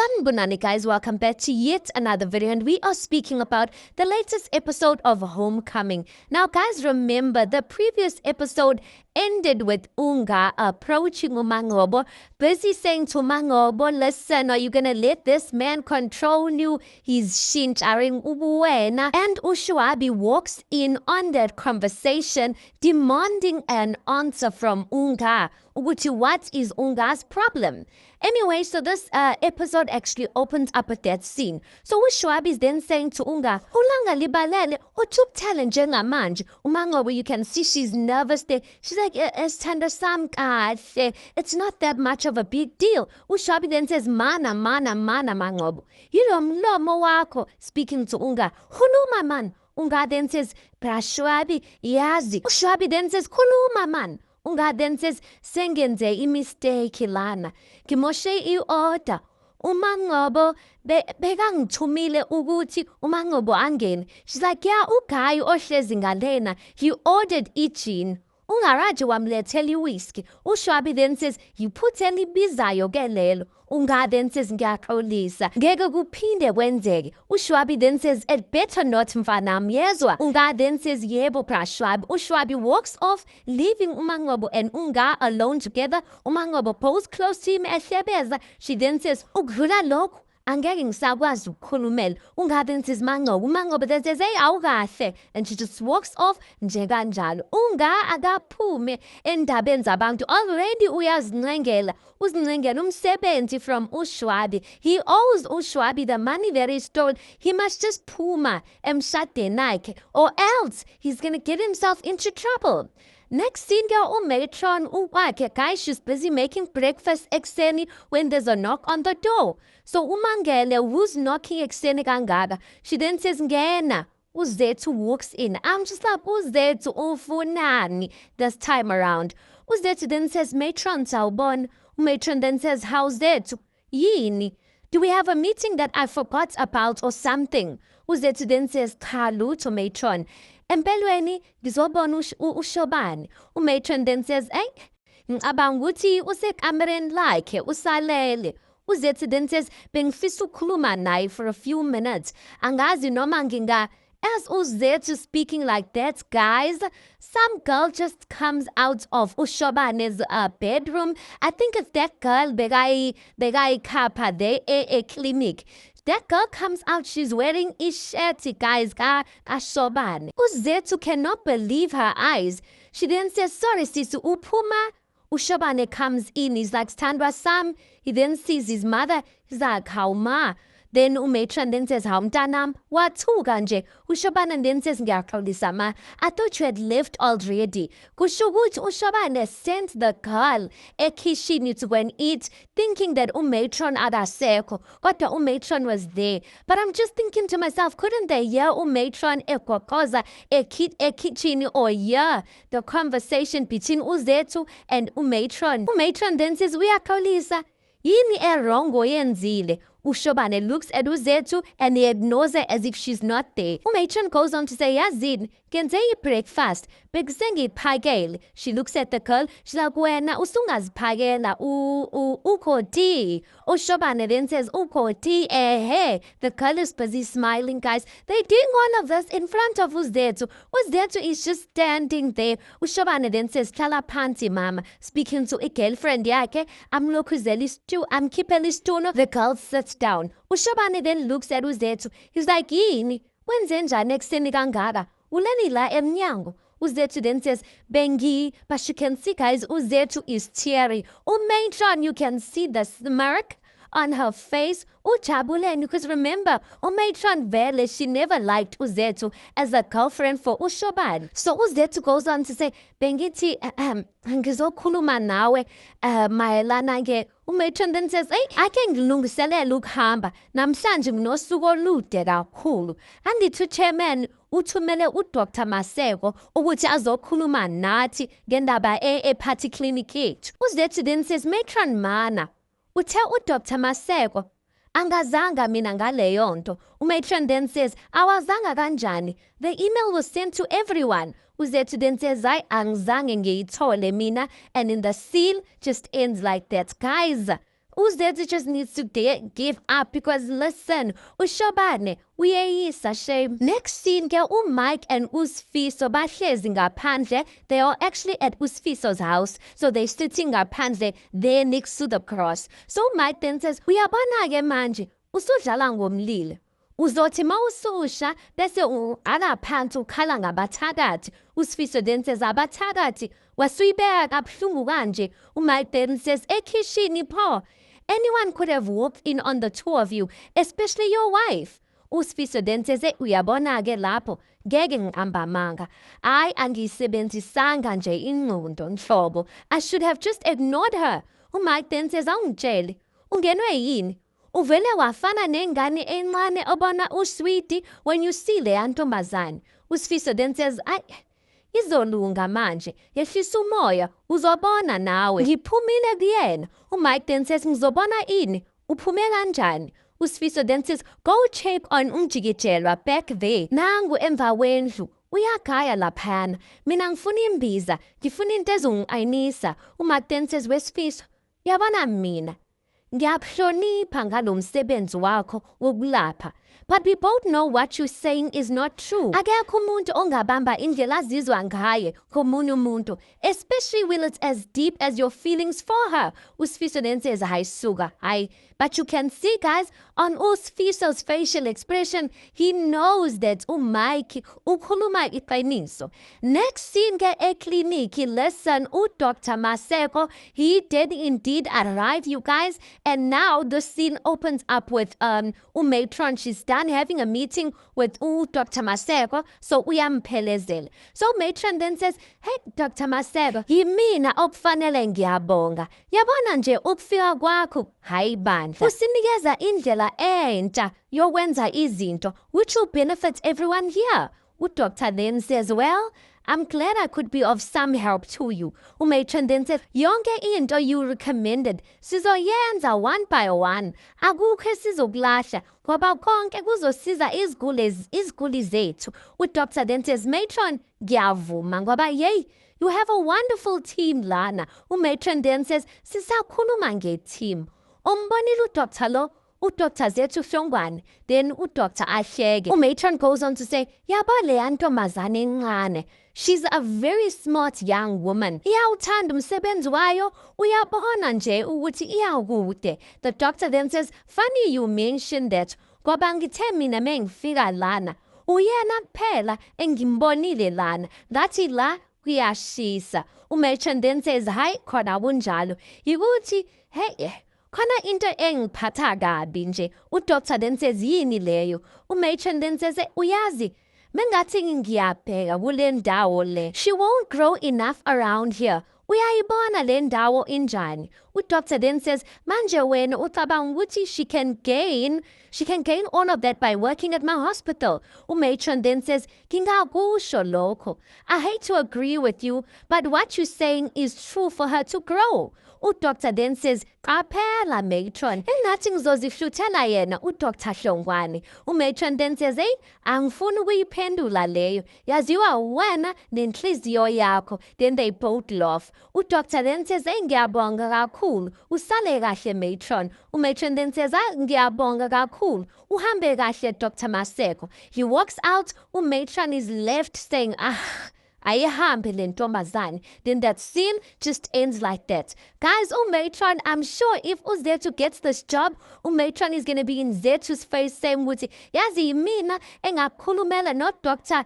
Sanbonani guys, welcome back to yet another video, and we are speaking about the latest episode of Homecoming. Now guys, remember the previous episode ended with Unga approaching uMangobo, busy saying to Mangobo, listen, are you gonna let this man control you? He's shincharing ubuwena. And Ushuabi walks in on that conversation, demanding an answer from Unga. What is Unga's problem? Anyway, so this episode actually opens up with that scene. So Ushuabi is then saying to Unga, Ulanga libalele, ochup talent njengamanje. uMangobo, you can see she's nervous there. She's like, it's not that much of a big deal. Ushuabi then says, mana Mangobo. Mlomo wako, speaking to Unga, huluma man. Unga then says, Prashwabi, yazi. Ushuabi then says, kuluma man. Unga then says, sengenze imistake lana. Kimoshe i-order. uMangobo bekangithumile ukuthi uMangobo angene. She's like, yeah, uGayi ohlezi ngalena. He ordered iGin. Ungaraje wamlethela iwhisky. Ushuabi then says, yiphuthe libizayo ke lelo. Unga then says, ngiyaxolisa. Ngeke kuphinde kwenzeke. Ushuabi then says, it better not mfanami yezwa. Unga then says, yebo Prashwabi. Ushuabi walks off, leaving uMangobo and Unga alone together. uMangobo pulls close to him ehlebeza. She then says, ukudlula lokhu angeke ngisakwazi ukukhulumela. Unga then says, uMangobo then says, hey, awukahle. And she just walks off nje kanjalo. Unga akaphume endabeni zabantu. Already uyazincengela. Uzincengela umsebenzi from Ushuabi. He owes Ushuabi the money that he stole. He must just phuma emshade nakhe, or else he's gonna get himself into trouble. Next scene, uMatron uwakhe, guys, she's busy making breakfast ekuseni when there's a knock on the door. So uMangele, who's knocking ekuseni kangaka, she then says, ngena. uZethu walks in. I'm just like, uZethu ufunani this time around. uZethu then says, Matron sawubona. uMatron then says, how's Zethu? Yini? Do we have a meeting that I forgot about or something? uZethu then says, cha lutho Matron. Empelweni ngizobona uShobani. uMatron then says, hey, ngicabanga ukuthi usekamereni lakhe usalele. uZethu then says, bengifisa ukukhuluma naye for a few minutes. Angazi noma as uZethu speaking like that, guys, some girl just comes out of uShobane's bedroom. I think it's that girl, Begai Kappa, they clinic. That girl comes out, she's wearing a shirt, guys, Ashobane. uZethu cannot believe her eyes. She then says, sorry, sisu, uphuma. uShobane comes in, he's like, Standwa Sam. He then sees his mother, he's like, Hauma. Then uMatron then says, Hamtanam, wathuka nje. uShobane then says, ngiyaxolisa ma. I thought you had left already. Kusho ukuthi uShobane sent the girl ekishini to go and eat, thinking that uMatron akasekho. Kodwa uMatron was there. But I'm just thinking to myself, couldn't they hear uMatron ekwakoza ekitchini, or hear the conversation between uZethu and uMatron? uMatron then says, uyaxolisa. Yini erongo yenzile? uShobane looks at uZethu and he ignores her as if she's not there. uMatron goes on to say, yazini, kenze breakfast. Bekusengiyiphakele. She looks at the girl. She's like, wena usungaziphakela ukoti. uShobane then says, ukoti, ehe. The girl is busy smiling, guys. They're doing all of this in front of uZethu. uZethu is just standing there. uShobane then says, hlala phansi mama. Speaking to a girlfriend yakhe, I'm keeping istuno. The girl sits down. uShobane then looks at uZethu. He's like, yini? Wenze njani ekuseni kangaka? Uleni la emnyango. uZethu then says, Bengi, but you can see, guys, uZethu is teary. uMatron, you can see the smirk on her face. Ujabuleni, because remember, uMatron vele, she never liked uZethu as a girlfriend for uShobane. So uZethu goes on to say, Bengithi, ngizokhuluma nawe mayelana ke. uMatron then says, hey, ake ngilungiselela ukuhamba. Namhlanje nginosuku olude kakhulu. Andithi uchairman uthumele uDr Maseko ukuthi azokhuluma nathi ngendaba eParty Clinic yethu. uZethu then says, Matron mana, uthe uDr Maseko angazanga mina ngaleyo nto. uMatron then says, awazanga kanjani? The email was sent to everyone. uZethu then says, hayi angizange ngiyithole mina. And in the seal just ends like that. Guys, uZethu just needs to give up because listen, uShobane uyeyisa shame. Next scene ke uMike and uSifiso bahlezi ngaphandle. They are actually at uSifiso's house, so they sitting ngaphandle there next to the cross. So Mike then says, uyabona ke manje usudlala ngomlilo. Uzothi mawususha bese akaphansi ukhala ngabathakathi. uSifiso then says abathakathi wasuyibeka kabuhlungu kanje. uMike then says ekhishini pho. Anyone could have walked in on the two of you, especially your wife. uSifiso then says uyabona ke lapho ngeke ngihamba manga. Angisebenzisanga nje ingqondo nhlobo. I should have just ignored her. uMike then says awungitshele ungenwe yini? Uvele wafana nengane encane obona usweetie when you see le ntombazane. uSifiso then says izolunga manje. Yehlisa umoya uzobona nawe. Ngiphumile kuyena. uMike then says ngizobona ini? Uphume kanjani? uSifiso then says go check on umjikijelwa back there. Nangu emva wendlu. Uyagaya laphana. Mina ngifuna imbiza. Ngifuna into ezongi-ayinisa. uMike then says weSifiso yabona mina ngiyakuhlonipha ngalo msebenzi wakho wokulapha. But we both know what you're saying is not true. Akekho umuntu ongabamba indlela azizwa ngaye komunye umuntu, especially when it's as deep as your feelings for her. uSifiso then says, hayi suka, hayi. But you can see, guys, on uSifiso's facial expression, he knows that uMike ukhuluma iqiniso. Next scene ke ekliniki, listen, uDr. Maseko, he did indeed arrive, you guys. And now the scene opens up with uMatron. She's done having a meeting with Dr. Maseko, so uyamphelezela. So Matron then says, hey, Dr. Maseko, yimina okufanele ngiyabonga. Yabona nje ukufika kwakho, hayi bandla. Usinikeza indlela entsha yokwenza izinto, which will benefit everyone here. uDr. then says, well, I'm glad I could be of some help to you. uMatron then says, yonke into you recommended sizoyenza one by one. Akukho esizokulahla ngoba konke kuzosiza iziguli zethu. uDr. then says, Matron, ngiyavuma ngoba yey, you have a wonderful team lana. uMatron then says, sisakhuluma nge-team. Umbonile uDr. lo, uDr. Zethu Hlongwane, then uDr. ahleke. uMatron goes on to say, yaba le ntombazane encane. She's a very smart young woman. Iyawuthanda umsebenzi wayo, uyabona nje ukuthi iyakude. The doctor then says, funny you mentioned that, ngoba ngithe mina mengifika lana, uyena kuphela engimbonile lana, ngathi la kuyashisa. uMatron then says, hayi khona kunjalo, yikuthi hey, khona into engiphatha kabi nje. uDr. then says, yini leyo? uMatron then says, uyazi, mengathi ngiyabheka kule ndawo le. She won't grow enough around here. Uyayibona le ndawo injani? uDr. then says, manje wena ucabanga ukuthi she can gain all of that by working at my hospital. uMatron then says, kingakusho lokho. I hate to agree with you, but what you're saying is true for her to grow. uDr. then says, qaphela Matron, engathi ngizozihluthela yena uDr. Hlongwane. uMatron then says, hey, angifuni ukuyiphendula leyo. Yaziwa wena nenhliziyo yakho. Then they both laugh. uDr. then says, hey, ngiyabonga kakhulu. Usale kahle Matron. uMatron then says, ngiyabonga kakhulu. Uhambe kahle Dr. Maseko. He walks out. uMatron is left saying, ayihambe le ntombazane. Then that scene just ends like that. Guys, uMatron, I'm sure if uZethu gets this job, uMatron is going to be in Zethu's face saying, yazi mina engakhulumela no Dr.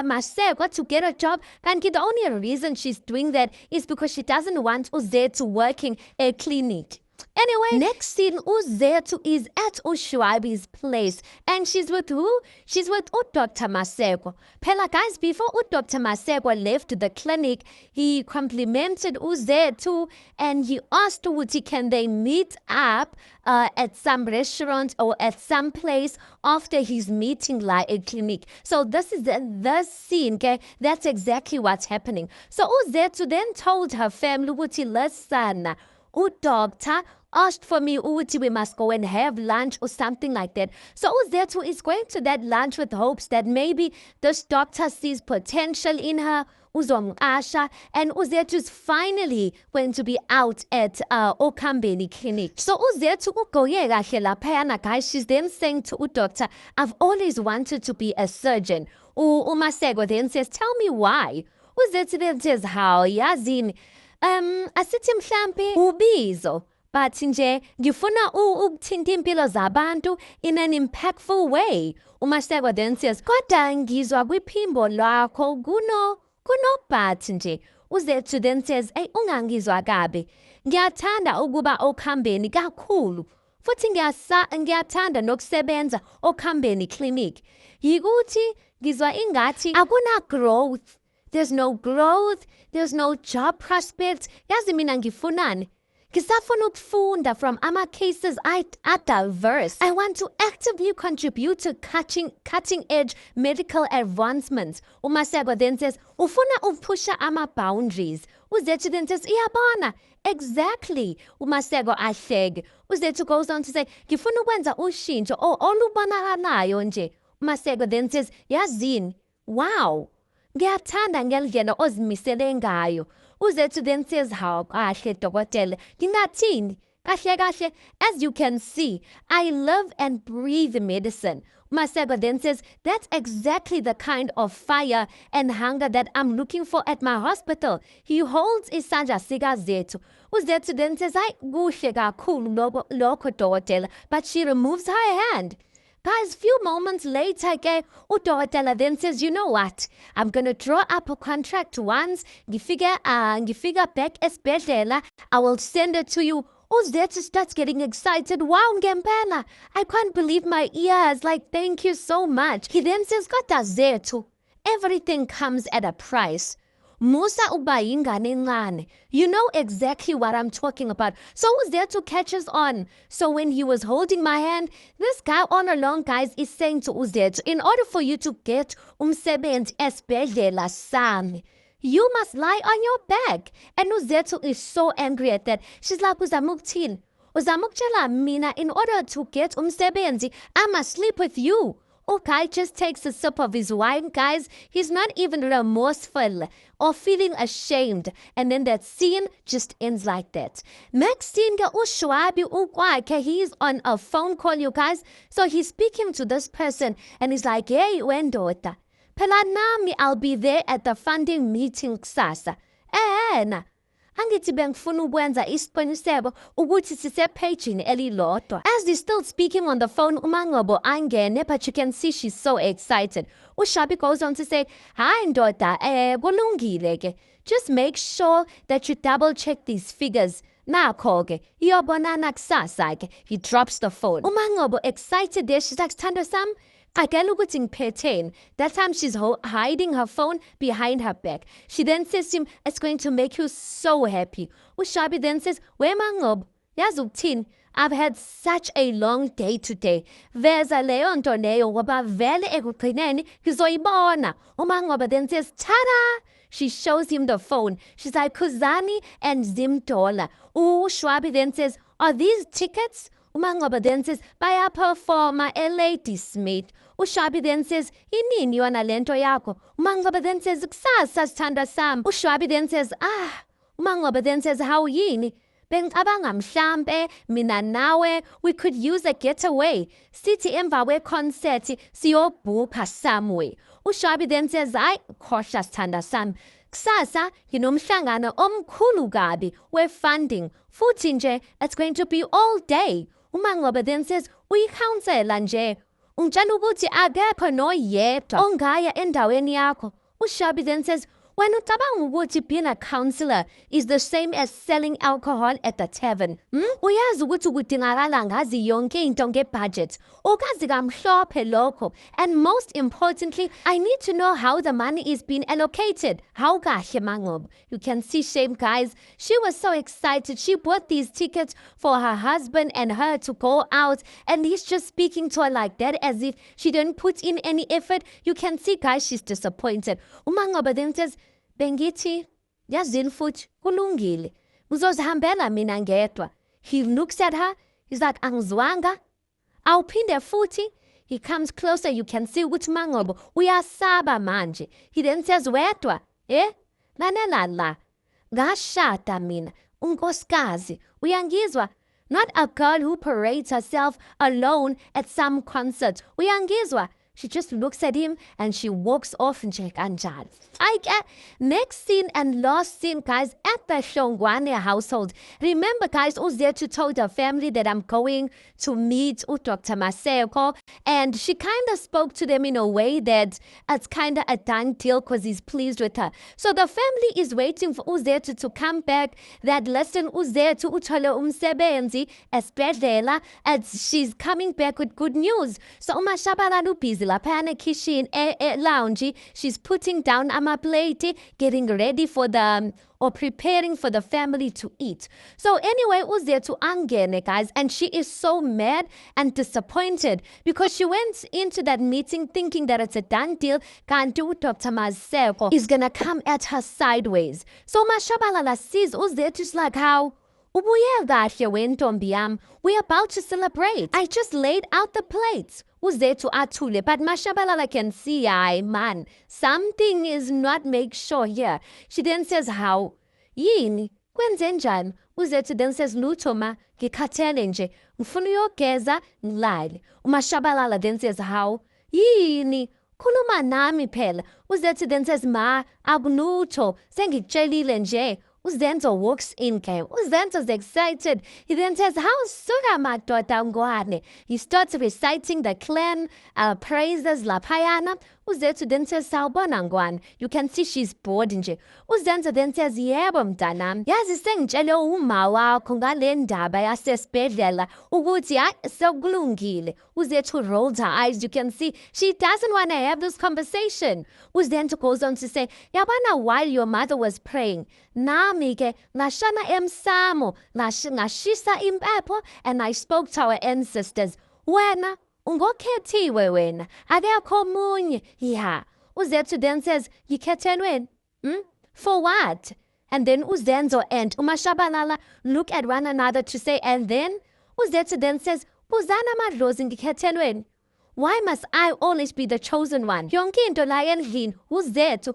Maseko to get a job. Kanti the only reason she's doing that is because she doesn't want uZethu working a clinic. Anyway, next scene, uZethu is at uShwabi's place. And she's with who? She's with uDr. Maseko. Phela guys, before uDr. Maseko left the clinic, he complimented uZethu and he asked Uti, can they meet up at some restaurant or at some place after his meeting like a clinic. So this is the scene, okay? That's exactly what's happening. So uZethu then told her family, Uti, listen, uDoctor asked for me, Uti, we must go and have lunch or something like that. So uZethu is going to that lunch with hopes that maybe this doctor sees potential in her, uzomqasha, and uZethu is finally going to be out at Okambeni Clinic. So uZethu ugoye kahle laphayana, guys. She's then saying to uDoctor, I've always wanted to be a surgeon. uMasego then says, tell me why. uZethu then says, how? Yazini. Asithi mhlambe ubizo. But nje ngifuna ukuthinta impilo zabantu in an impactful way. uMasego then says, kodwa ngizwa kwiphimbo lakho kuno nje. uZethu then says, hey, ungangizwa kabi. Ngiyathanda ukuba okhambeni kakhulu. Futhi ngiyathanda nokusebenza okhambeni clinic. Yikuthi ngizwa ingathi akuna growth. There's no growth. There's no job prospects. Yazi mina ngifunani. Ngisafuna ukufunda from ama cases are diverse. I want to actively contribute to cutting edge medical advancements. uMasego then says, ufuna upusha ama boundaries. uZethu then says, iyabona. Exactly. uMasego ahleke. uZethu goes on to say, ngifuna ukwenza ushintsho olubonakalayo nje. uMasego then says, yazini. Wow. Ngiyathanda ngendlela ozimisele ngayo. uZethu then says, how kahle dokotela. Ngingathini? Kahle. As you can see, I love and breathe medicine. uMasego then says, that's exactly the kind of fire and hunger that I'm looking for at my hospital. He holds isandla sikaZethu. uZethu then says, hayi kuhle kakhulu lokho dokotela, but she removes her hand. Guys, few moments later, uDokotela then says, you know what? I'm going to draw up a contract once. Ngifika back esibhedlela. I will send it to you. uZethu starts getting excited. Wow, ngempela. I can't believe my ears. Like, thank you so much. He then says, kodwa Zethu, everything comes at a price. Musa ubayingane encane. You know exactly what I'm talking about. So uZethu catches on. So when he was holding my hand, this guy all along, guys, is saying to uZethu, in order for you to get umsebenzi esibhedlela sami, you must lie on your back. And uZethu is so angry at that. She's like, uzama ukuthini? Uzama ukutshela mina, in order to get umsebenzi, I must sleep with you. Okay, just takes a sip of his wine, guys. He's not even remorseful or feeling ashamed. And then that scene just ends like that. Maxine uShwabi ukwakhe, he's on a phone call, you guys. So he's speaking to this person and he's like, hey, wendoda. Phela nami, I'll be there at the funding meeting kusasa. Na. Angithi bengifuna ukwenza isiqiniseko ukuthi sisephejini elilodwa. As he's still speaking on the phone, uManqobo angene, but you can see she's so excited. uShabi goes on to say, hayi ndoda, kulungile ke. Just make sure that you double check these figures. Nakho ke, iyobonana kusasa ke. He drops the phone. uManqobo excited there, she's like, Thando Sam, akela ukuthi ngiphetheni. That time she's hiding her phone behind her back. She then says to him, it's going to make you so happy. uShabi then says, weManqobo, yazi ukuthini? I've had such a long day today. Veza leyo nto leyo ngoba vele ekugcineni ngizoyibona. uManqobo then says, tada! She shows him the phone. She's like, Khuzani and Zimdola. uShwabi then says, are these tickets? uManqobo then says, bayaperforma eLady Smith. uShabi then says, inini yona lento yakho? uManqobo then says, kusasa sithanda sami. uShabi then says, uManqobo then says, how yini? Bengicabanga mhlambe mina nawe we could use a getaway. Sithi emva kweconcert siyobhukha somewhere. uShabi then says, hayi khohla sithanda sami. Kusasa nginomhlangano omkhulu kabi we-funding. Futhi nje it's going to be all day. uManqobo then says, uyikhansela nje. Ungitshela ukuthi akekho noyedwa ongaya endaweni yakho. uShabi then says, when ucabanga ukuthi being a counselor is the same as selling alcohol at the tavern, uyazi ukuthi kudingakala ngazi yonke into ngebudget. Okazi kamhlophe lokho. And most importantly, I need to know how the money is being allocated. How kahle Manqobo. You can see shame, guys. She was so excited. She bought these tickets for her husband and her to go out. And he's just speaking to her like that as if she didn't put in any effort. You can see, guys, she's disappointed. uManqobo then says, bengithi yazini futhi kulungile. Ngizozihambela mina ngedwa. He looks at her. He's like, angizwanga. Awuphinde futhi. He comes closer. You can see ukuthi Mangobo uyasaba manje. He then says, wedwa, lalela la. Ngashada mina, unkosikazi. Uyangizwa? Not a girl who parades herself alone at some concert. Uyangizwa? She just looks at him and she walks off and she's like, I get next scene and last scene, guys, at the Hlongwane household. Remember, guys, Uzethu told her family that I'm going to meet Dr. Maseko, and she kind of spoke to them in a way that it's kind of a done deal because he's pleased with her. So the family is waiting for Uzethu to come back. That listen, Uzethu uthole umsebenzi esibhedlela, as she's coming back with good news. So uMashabalala busy lapha in kitchen lounge. She's putting down amaplate, getting ready for the or preparing for the family to eat. So anyway, Uzethu angene, guys, and she is so mad and disappointed because she went into that meeting thinking that it's a done deal. Kanti Dr. Maseko is gonna come at her sideways. So Mashabalala sees Uzethu's like, how? Ubuye kahle wentombi yami. We're about to celebrate. I just laid out the plates. Uzethu athule, but Mashabalala can see, aye man, something is not make sure here. She then says, how? Yini? Kwenzenjani? Uzethu then says, lutho ma, ngikhathele nje. Ngifuna uyogeza, ngilale. uMashabalala then says, how? Yini? Khuluma nami phela. Uzethu then says, ma, akunutho, sengikutshelile nje. Uzenzo walks in, game. Uzenzo's excited. He then says, how suka madoda ngwane? He starts reciting the clan praises laphayana. Uzethu then says, sawubona ngwane. You can see she's bored nje. Uzenzo then says, yebo mntanami. Yazi sengitshele uma wakho ngale ndaba yasesibhedlela ukuthi hayi sekulungile. Uzethu rolls her eyes. You can see she doesn't want to have this conversation. Uzenzo goes on to say, yabana, while your mother was praying, nami ke ngashana emsamo, ngashisa impepho, and I spoke to our ancestors. Wena ungokhethiwe wena, akekho munye. Yeah. Uzethu then says, yikhethenweni? For what? And then Uzenzo and uMashabalala look at one another to say, and then Uzethu then says, buzana madlozi ngikhethenweni. Why must I always be the chosen one? Yonke into la endlini, Uzethu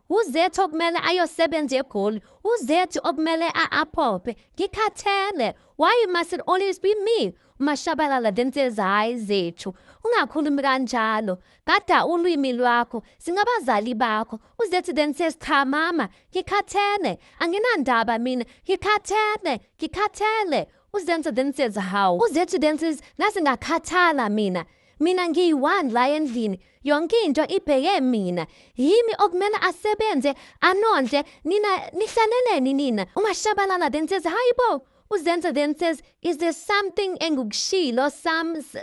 okumele ayosebenza eGoli, Uzethu okumele aphophe. Ngikhathele. Why must it always be me? uMashabalala then says, hayi Zethu, ungakhulumi kanjalo. Gada ulwimi lwakho, singabazali bakho. Uzethu then says, cha mama, ngikhathele. Anginandaba mina, ngikhathele. Uzenzo then says, how? Uzethu then says, nasi ngakhathala mina. Mina ngiyi-one la endlini. Yonke into ibheke mina. Yimi okumele asebenze, anondle, nina nihlaleleni nina. uMashabalala then says, hayibo. Uzenzo then says, is there something engikushilo,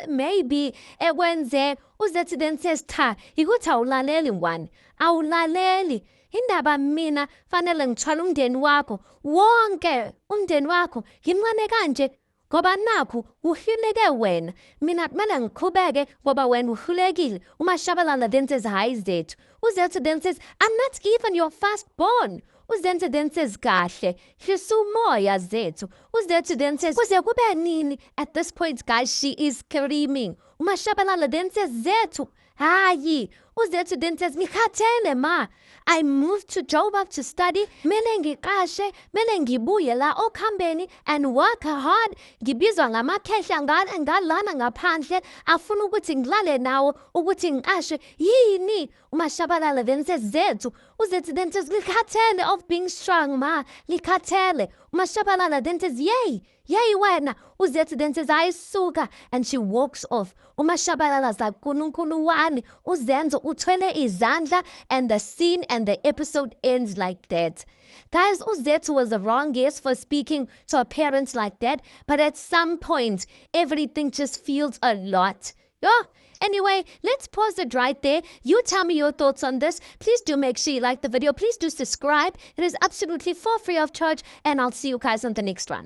maybe ekwenze? Uzethu then says, cha, yikuthi awulaleli ngwane. Awulaleli. Indaba mina fanele ngithwala umndeni wakho wonke, umndeni wakho ngimncane kanje ngoba nakho uhluleke wena. Mina kumele ngiqhubeke ngoba wena uhlulekile. uMashabalala then says, hayi Zethu. Uzethu then says, I'm not even your firstborn. Uzenzo then says, kahle, hlisa umoya Zethu. Uzethu then says, kuze kube nini? At this point, guys, she is screaming. uMashabalala then says, Zethu, hayi. Uzethu then says, ngikhathele ma. I moved to Joburg to study. Mele ngiqashe, mele ngibuye la okhambeni and work hard. Ngibizwa ngamakhehla ngalana ngaphandle. Afuna ukuthi ngilale nawo, ukuthi ngiqashe. Yini? uMashabalala then says, Zethu. Uzethu then says, likhathele of being strong ma. Likhathele. uMashabalala then says, yay wena. Uzethu then says, ayisuka, and she walks off. uMashabalala's like, kununkulu wani. Uzenzo uthwele izandla, and the scene and the episode ends like that. Guys, Uzethu was the wrong guess for speaking to her parents like that, but at some point, everything just feels a lot. Yeah. Anyway, let's pause it right there. You tell me your thoughts on this. Please do make sure you like the video. Please do subscribe. It is absolutely for free of charge, and I'll see you guys on the next one.